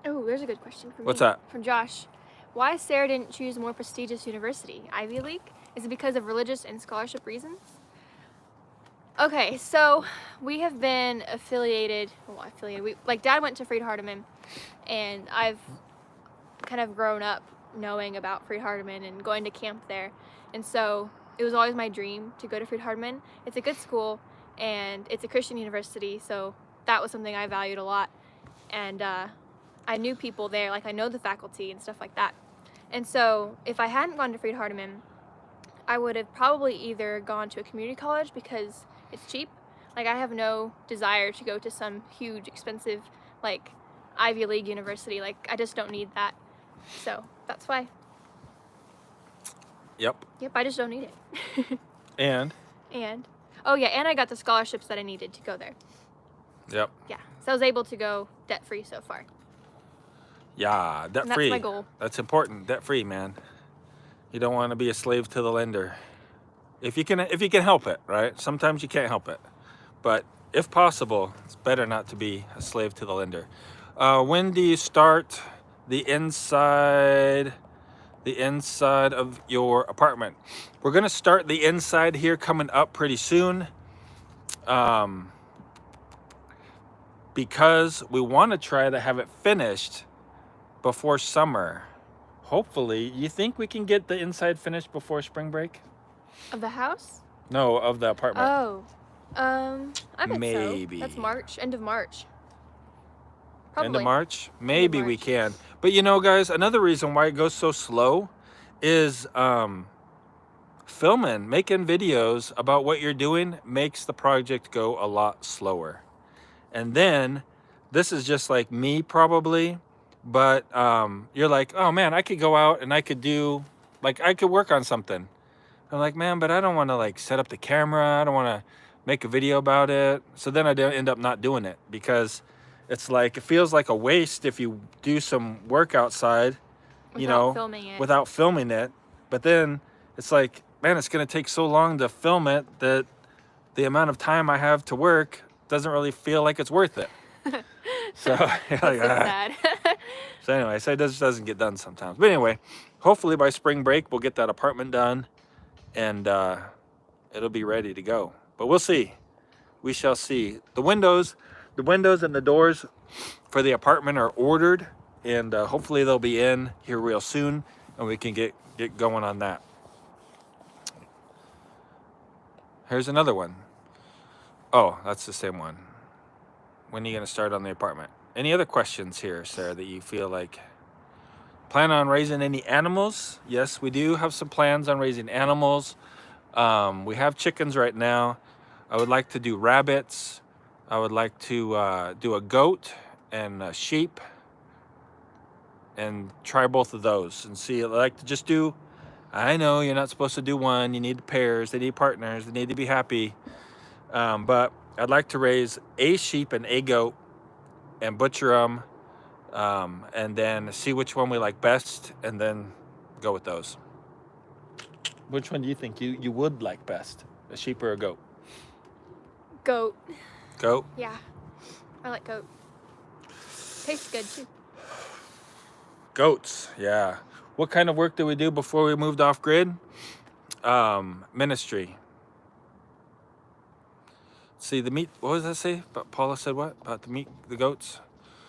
Oh, there's a good question for me. What's that? From Josh. Why Sarah didn't choose a more prestigious university? Ivy League? Is it because of religious and scholarship reasons? Okay, so we have been affiliated. Like, Dad went to Freed-Hardeman, and I've kind of grown up knowing about Freed-Hardeman and going to camp there. And so it was always my dream to go to Freed-Hardeman. It's a good school, and it's a Christian university, so that was something I valued a lot. And I knew people there, like I know the faculty and stuff like that. And so if I hadn't gone to Freed-Hardeman, I would have probably either gone to a community college because it's cheap. Like, I have no desire to go to some huge, expensive, like, Ivy League university. Like, I just don't need that. So that's why. Yep. Yep, I just don't need it. And? Oh yeah, and I got the scholarships that I needed to go there. Yep. Yeah, so I was able to go debt-free so far. Yeah, debt-free. And that's my goal. That's important, debt-free, man. You don't want to be a slave to the lender. If you can help it, right? Sometimes you can't help it. But if possible, it's better not to be a slave to the lender. When do you start the inside of your apartment? We're gonna start the inside here coming up pretty soon. Because we want to try to have it finished before summer. Hopefully. You think we can get the inside finished before spring break? Of the house? No, of the apartment. Oh, I bet Maybe. so. That's March, end of March. Probably. End of March? Maybe we March. can. But you know, guys, another reason why it goes so slow is filming, making videos about what you're doing makes the project go a lot slower. And then, this is just like me probably, but you're like, oh man, I could go out and I could work on something. I'm like, man, but I don't want to like set up the camera. I don't want to make a video about it. So then I end up not doing it because it's like, it feels like a waste if you do some work outside, without filming it. But then it's like, man, it's going to take so long to film it that the amount of time I have to work doesn't really feel like it's worth it. So, That's so sad. So anyway, so it just doesn't get done sometimes. But anyway, hopefully by spring break, we'll get that apartment done and it'll be ready to go. But we'll see. We shall see. The windows and the doors for the apartment are ordered, and hopefully they'll be in here real soon, and we can get going on that. Here's another one. Oh, that's the same one. When are you going to start on the apartment? Any other questions here, Sarah, that you feel like? Plan on raising any animals? Yes, we do have some plans on raising animals. We have chickens right now. I would like to do rabbits. I would like to do a goat and a sheep and try both of those and see. I'd like to just do, I know you're not supposed to do one. You need pairs. They need partners. They need to be happy. But I'd like to raise a sheep and a goat and butcher them and then see which one we like best, and then go with those. Which one do you think you would like best? A sheep or a goat? Goat. Goat? Yeah, I like goat. Tastes good too. Goats, yeah. What kind of work did we do before we moved off grid? Ministry. See, the meat, what does that say? But Paula said what? About the meat, the goats?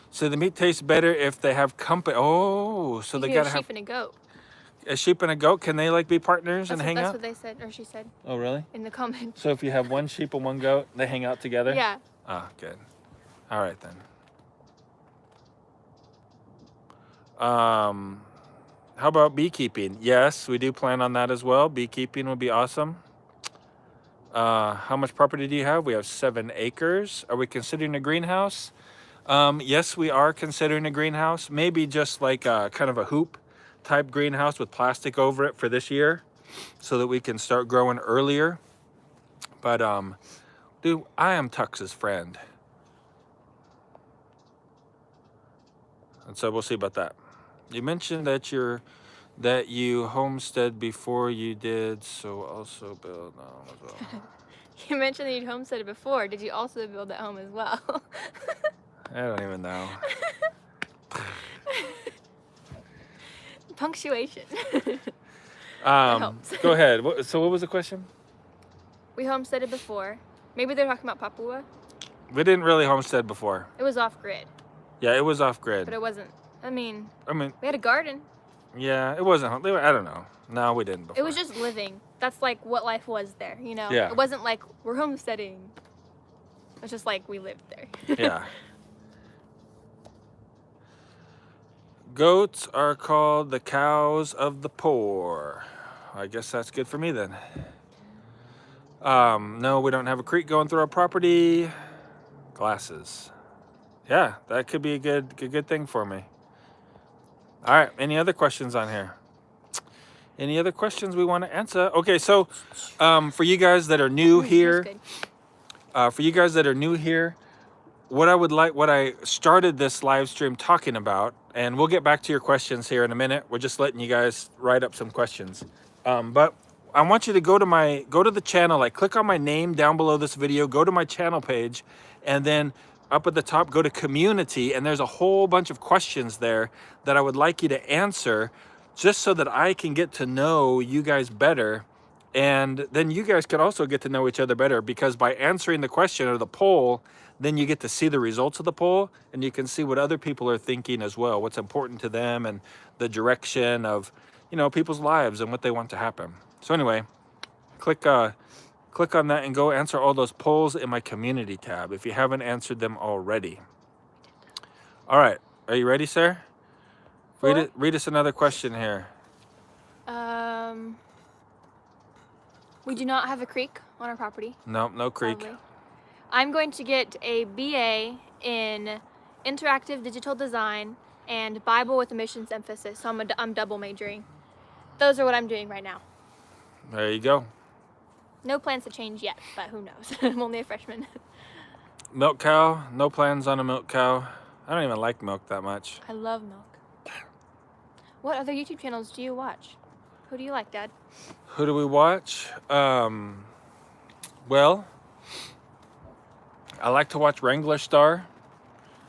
So the meat tastes better if they have company. Oh, so they gotta a have sheep and a goat. a sheep and a goat. Can they like be partners and hang That's out? what they said, or she said Oh, really? in the comments. So if you have one sheep and one goat, they hang out together? Yeah. Ah, good. All right then. How about beekeeping? Yes, we do plan on that as well. Beekeeping would be awesome. How much property do you have? We have 7 acres. Are we considering a greenhouse? Yes, we are considering a greenhouse. Maybe just like kind of a hoop type greenhouse with plastic over it for this year, so that we can start growing earlier. But dude, I am Tux's friend, and so we'll see about that. You mentioned that you homestead before you did, so also build a home as well. You mentioned that you'd homesteaded before. Did you also build that home as well? I don't even know. Punctuation. Go ahead. So what was the question? We homesteaded before. Maybe they're talking about Papua. We didn't really homestead before. It was off grid. Yeah, it was off grid. But it wasn't. I mean, we had a garden. Yeah, it wasn't. I don't know. No, we didn't before. It was just living. That's like what life was there, you know? Yeah. It wasn't like we're homesteading. It's just like we lived there. Yeah. Goats are called the cows of the poor. I guess that's good for me then. No, we don't have a creek going through our property. Glasses. Yeah, that could be a good thing for me. All right, any other questions on here? Any other questions we want to answer? Okay, so for you guys that are new here, what I started this live stream talking about, and we'll get back to your questions here in a minute. We're just letting you guys write up some questions. But I want you to go to the channel, like click on my name down below this video, go to my channel page, and then up at the top, go to community, and there's a whole bunch of questions there that I would like you to answer, just so that I can get to know you guys better. And then you guys can also get to know each other better, because by answering the question or the poll, then you get to see the results of the poll, and you can see what other people are thinking as well, what's important to them, and the direction of, people's lives and what they want to happen. So anyway, click on that and go answer all those polls in my community tab if you haven't answered them already. All right, are you ready, sir? Read us another question here. We do not have a creek on our property. No creek. Sadly. I'm going to get a BA in interactive digital design and Bible with a missions emphasis. So I'm double majoring. Those are what I'm doing right now. There you go. No plans to change yet, but who knows? I'm only a freshman. Milk cow. No plans on a milk cow. I don't even like milk that much. I love milk. What other YouTube channels do you watch? Who do you like, Dad? Who do we watch? Well, I like to watch Wrangler Star.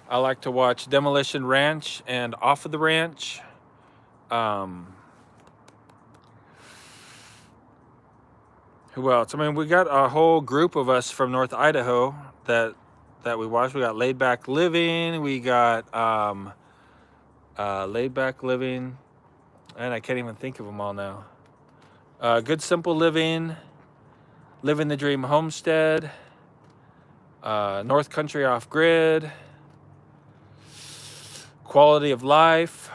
I like to watch Demolition Ranch and Off of the Ranch. Who else? I mean, we got a whole group of us from North Idaho that we watch. We got Laid Back Living. We got Laid Back Living, and I can't even think of them all now. Good Simple Living, Living the Dream Homestead, North Country Off Grid, Quality of Life,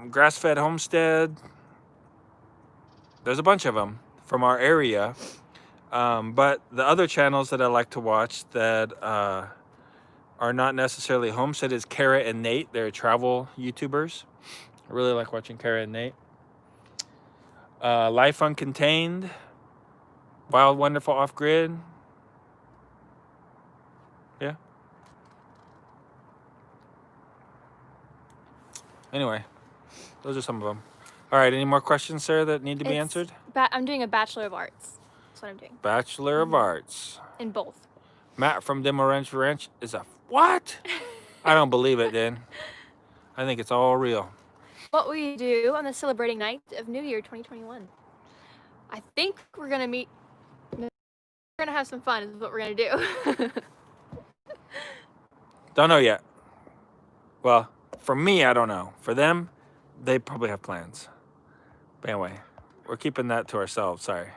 Grass Fed Homestead. There's a bunch of them from our area. But the other channels that I like to watch that are not necessarily homestead is Kara and Nate. They're travel YouTubers. I really like watching Kara and Nate. Life Uncontained, Wild Wonderful Off Grid. Yeah. Anyway, those are some of them. All right, any more questions, Sarah, that need to be answered? I'm doing a Bachelor of Arts. That's what I'm doing. Bachelor of Arts. In both. Matt from Demo Ranch is a what? I don't believe it, Dan. I think it's all real. What we do on the celebrating night of New Year 2021. I think we're gonna meet. We're gonna have some fun. Is what we're gonna do. Don't know yet. Well, for me, I don't know. For them, they probably have plans. But anyway, we're keeping that to ourselves. Sorry.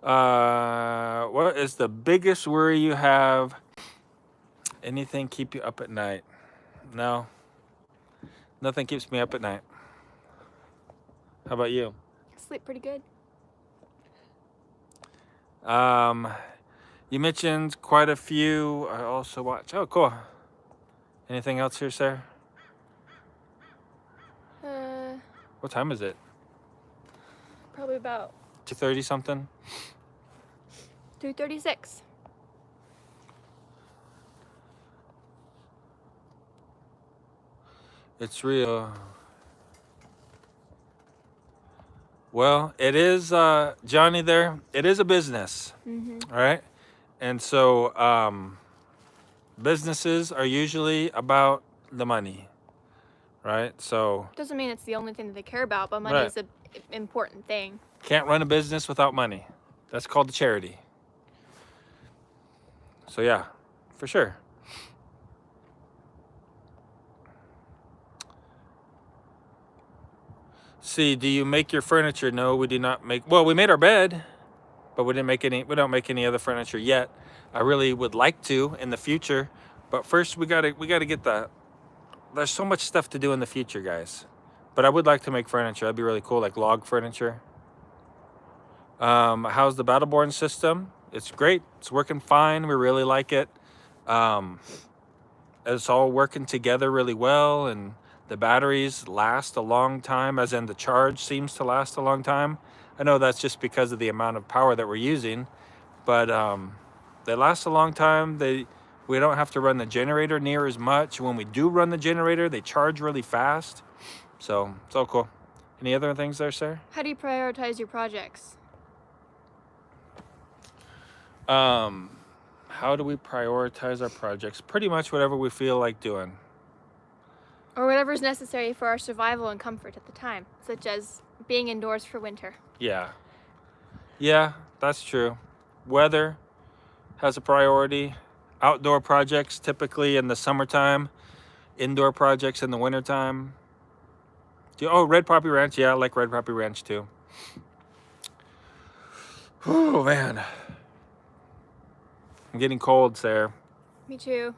What is the biggest worry you have? Anything keep you up at night? No. Nothing keeps me up at night. How about you? Sleep pretty good. You mentioned quite a few. I also watch. Oh, cool. Anything else here, Sarah? What time is it? Probably about 2:30 something? 2:36. It's real. Well, it is, Johnny there, it is a business, right? And so businesses are usually about the money, right? So Doesn't mean it's the only thing that they care about, but money Right. is an important thing. can't run a business without money. That's called a charity. So yeah, for sure. See, do you make your furniture? No, we do not make. Well, we made our bed, but we didn't make any. We don't make any other furniture yet. I really would like to in the future, but first we gotta get the. There's so much stuff to do in the future, guys. But I would like to make furniture. That'd be really cool, like log furniture. How's the Battleborn system? It's great. It's working fine. We really like it. It's all working together really well, and the batteries last a long time, as in the charge seems to last a long time. I know that's just because of the amount of power that we're using, but they last a long time. We don't have to run the generator near as much. When we do run the generator, they charge really fast. So it's all cool. Any other things there, Sarah? How do you prioritize your projects? How do we prioritize our projects? Pretty much whatever we feel like doing. Or whatever is necessary for our survival and comfort at the time, such as being indoors for winter. Yeah. Yeah, that's true. Weather has a priority. Outdoor projects typically in the summertime. Indoor projects in the wintertime. Oh, Red Poppy Ranch. Yeah, I like Red Poppy Ranch too. Oh, man. I'm getting cold, Sarah. Me too.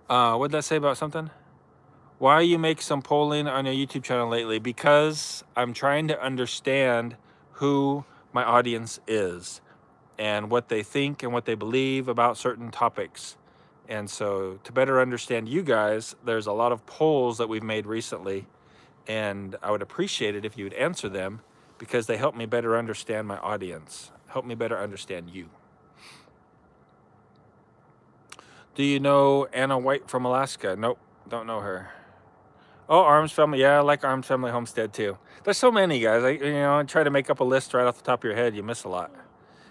What did that say about something? Why you make some polling on your YouTube channel lately? Because I'm trying to understand who my audience is and what they think and what they believe about certain topics. And so to better understand you guys, there's a lot of polls that we've made recently, and I would appreciate it if you would answer them because they help me better understand my audience, help me better understand you. Do you know Anna White from Alaska? Nope, don't know her. Oh, Arms Family. Yeah, I like Arms Family Homestead too. There's so many, guys. I try to make up a list right off the top of your head. You miss a lot.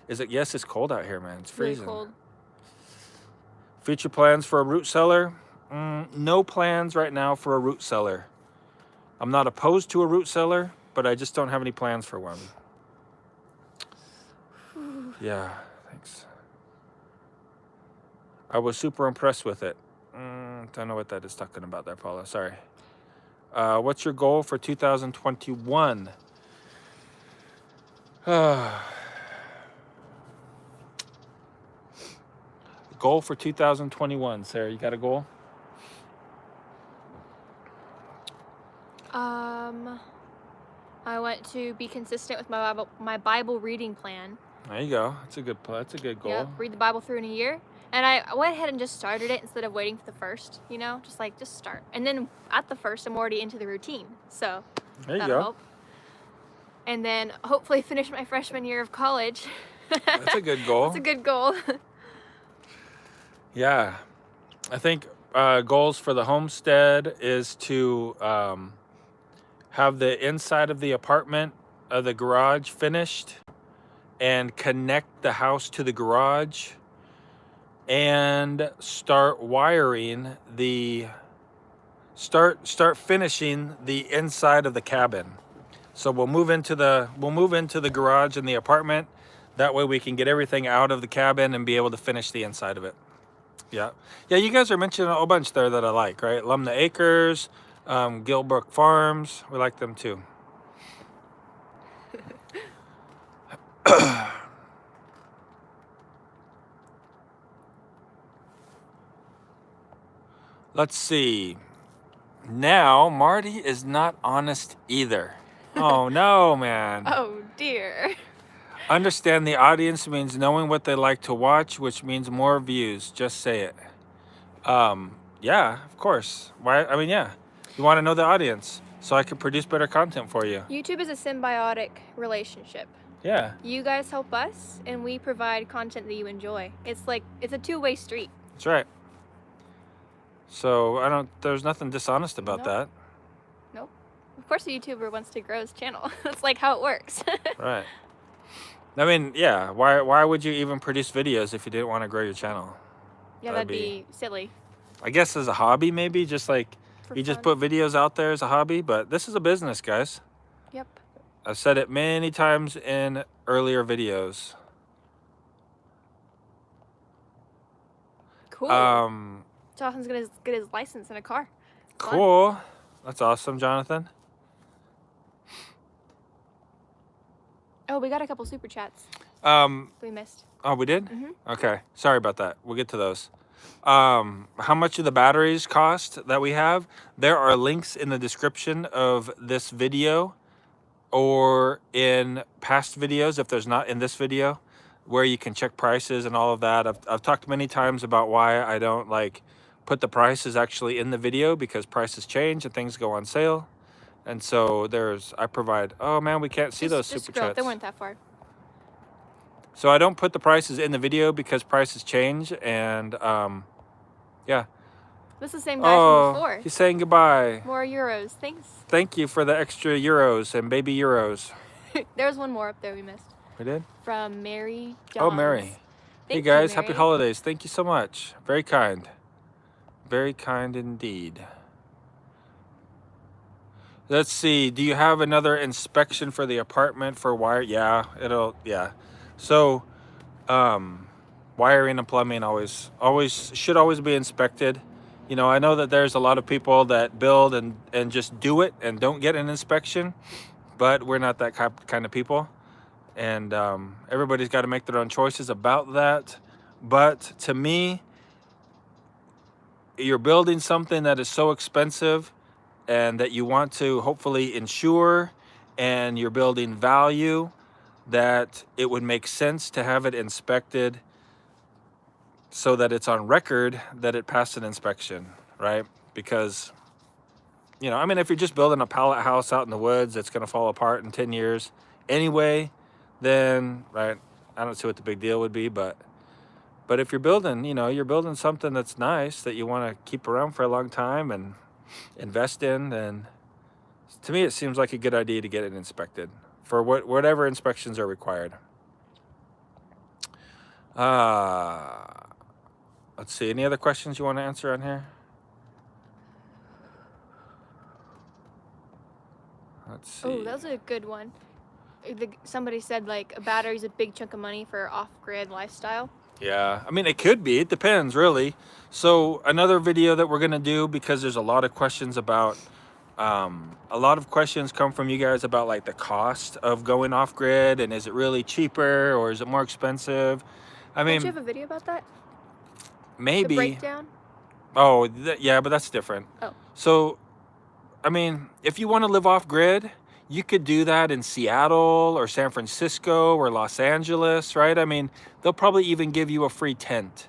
Is it? Yes, it's cold out here, man. It's freezing. Really cold. Future plans for a root cellar? No plans right now for a root cellar. I'm not opposed to a root cellar, but I just don't have any plans for one. Yeah, thanks. I was super impressed with it. Don't know what that is talking about there, Paula. Sorry. What's your goal for 2021? Goal for 2021, Sarah. You got a goal? I want to be consistent with my Bible reading plan. There you go. That's a good goal. Yep, read the Bible through in a year. And I went ahead and just started it instead of waiting for the first, just start. And then at the first, I'm already into the routine. So There you that'll go. help. And then hopefully finish my freshman year of college. That's a good goal. That's a good goal. Yeah. I think goals for the homestead is to have the inside of the apartment, the garage finished, and connect the house to the garage, and start wiring the start finishing the inside of the cabin. So we'll move into the garage in the apartment. That way we can get everything out of the cabin and be able to finish the inside of it. Yeah. Yeah, you guys are mentioning a whole bunch there that I like, right? Lumnah Acres, Gilbrook Farms. We like them too. Let's see. Now, Marty is not honest either. Oh, no, man. Oh dear. Understand the audience means knowing what they like to watch, which means more views. Just say it. Yeah, of course. Why? I mean, yeah. You want to know the audience so I can produce better content for you. YouTube is a symbiotic relationship. Yeah, You guys help us, and we provide content that you enjoy. It's a two-way street. that's right. So there's nothing dishonest about Nope. that. Nope. Of course, a YouTuber wants to grow his channel. That's like how it works. Right. I mean, yeah. Why would you even produce videos if you didn't want to grow your channel? Yeah, that'd be silly. I guess as a hobby, maybe just like For you just fun. put videos out there as a hobby, but this is a business, guys. Yep. I've said it many times in earlier videos. Cool. Jonathan's gonna get his license in a car. Fun. Cool. That's awesome, Jonathan. Oh, we got a couple super chats we missed. Oh, we did? Mhm. Okay. Sorry about that. We'll get to those. How much do the batteries cost that we have? There are links in the description of this video or in past videos, if there's not in this video, where you can check prices and all of that. I've talked many times about why I don't like put the prices actually in the video, because prices change and things go on sale. And so I provide, oh man, we can't see those Just super scroll. chats. They weren't that far. So I don't put the prices in the video because prices change, and yeah. This is the same guy from before. He's saying goodbye. More euros. Thanks. Thank you for the extra euros and baby euros. There's one more up there we missed. We did? From Mary Johns. Oh, Mary. Hey Thank guys, you, happy Mary. holidays. Thank you so much. Very kind. Very kind indeed. Let's see. Do you have another inspection for the apartment for wire? Yeah. So, wiring and plumbing should always be inspected. You know, I know that there's a lot of people that build and just do it and don't get an inspection, but we're not that kind of people. And everybody's got to make their own choices about that. But to me, you're building something that is so expensive and that you want to hopefully insure, and you're building value, that it would make sense to have it inspected so that it's on record that it passed an inspection, right? Because, you know, I mean, if you're just building a pallet house out in the woods that's going to fall apart in 10 years anyway, then, right, I don't see what the big deal would be. But if you're building, you know, you're building something that's nice that you want to keep around for a long time and invest in, then to me it seems like a good idea to get it inspected for whatever inspections are required. Let's see, any other questions you want to answer on here? Let's see. Oh, that was a good one. Somebody said like a battery's a big chunk of money for off-grid lifestyle. Yeah, I mean, it could be. It depends, really. So another video that we're going to do, because there's a lot of questions about, a lot of questions come from you guys about like the cost of going off-grid, and is it really cheaper or is it more expensive? I mean, Don't you have a video about that? maybe. The breakdown? Oh, yeah, but that's different. Oh. So, I mean, if you want to live off-grid, you could do that in Seattle or San Francisco or Los Angeles, right? I mean, they'll probably even give you a free tent.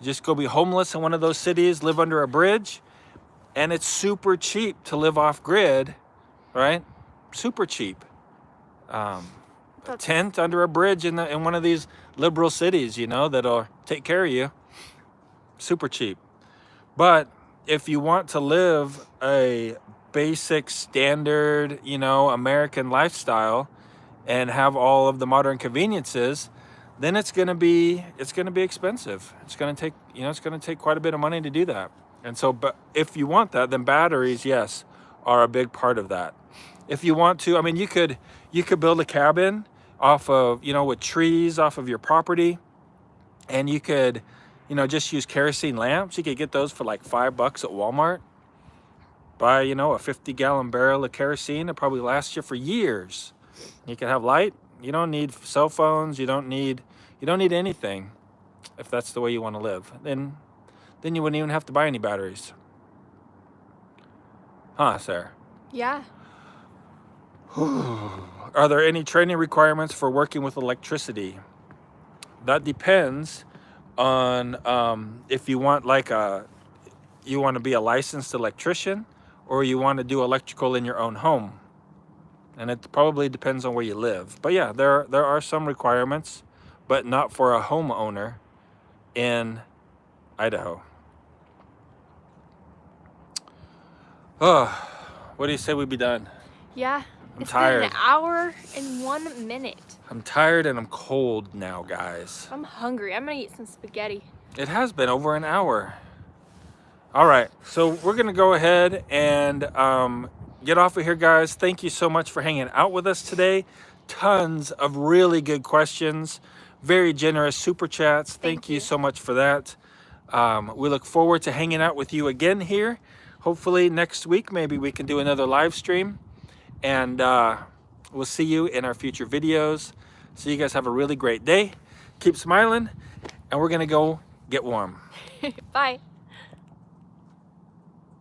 Just go be homeless in one of those cities, live under a bridge, and it's super cheap to live off-grid, right? Super cheap. A tent under a bridge in one of these liberal cities, you know, that'll take care of you. Super cheap. But if you want to live a basic standard, you know, American lifestyle and have all of the modern conveniences, then it's going to be expensive. It's going to take, you know, it's going to take quite a bit of money to do that. And so, but if you want that, then batteries, yes, are a big part of that. If you want to, I mean, you could build a cabin off of, you know, with trees off of your property, and you could, you know, just use kerosene lamps. You could get those for like $5 at Walmart. Buy, you know, a 50-gallon barrel of kerosene. It'll probably last you for years. You can have light. You don't need cell phones. You don't need anything. If that's the way you want to live, then you wouldn't even have to buy any batteries. Huh, Sarah? Yeah. Are there any training requirements for working with electricity? That depends on if you want you want to be a licensed electrician, or you want to do electrical in your own home. And it probably depends on where you live. But yeah, there are some requirements, but not for a homeowner in Idaho. Oh, what do you say we be done? Yeah. I'm It's tired. been an hour and 1 minute. I'm tired and I'm cold now, guys. I'm hungry. I'm gonna eat some spaghetti. It has been over an hour. All right, so we're gonna go ahead and get off of here, guys. Thank you so much for hanging out with us today. Tons of really good questions, very generous super chats. Thank you so much for that. We look forward to hanging out with you again here. Hopefully next week, maybe we can do another live stream, and we'll see you in our future videos. So you guys have a really great day. Keep smiling, and we're gonna go get warm. Bye.